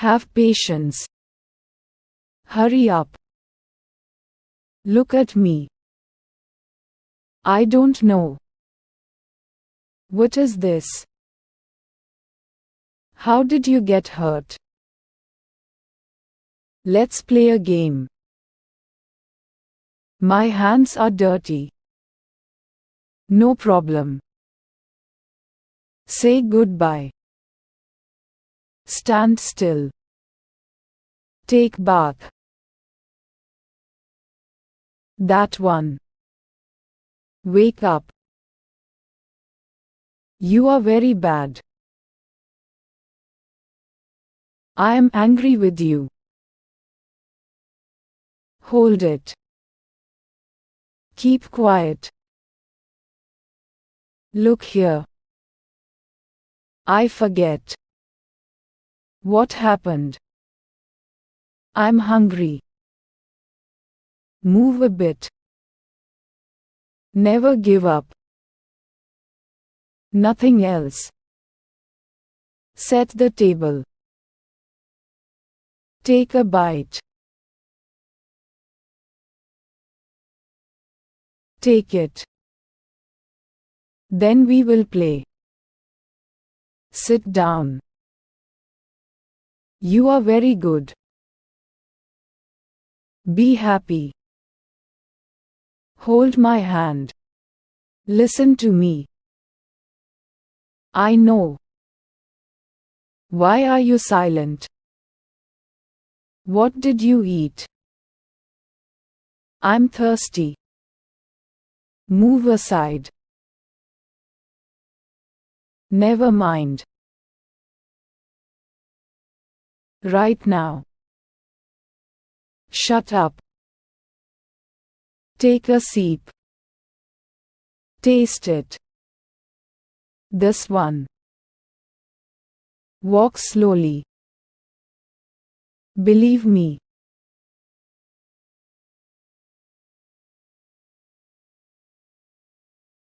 Have patience. Hurry up. Look at me. I don't know. What is this? How did you get hurt? Let's play a game. My hands are dirty. No problem. Say goodbye. Stand still. Take bath. That one. Wake up. You are very bad. I am angry with you. Hold it. Keep quiet. Look here. I forget. What happened? I'm hungry. Move a bit. Never give up. Nothing else. Set the table. Take a bite. Take it. Then we will play. Sit down. You are very good. Be happy. Hold my hand. Listen to me. I know. Why are you silent? What did you eat? I'm thirsty. Move aside. Never mind. Right now. Shut up. Take a sip. Taste it. This one. Walk slowly. Believe me.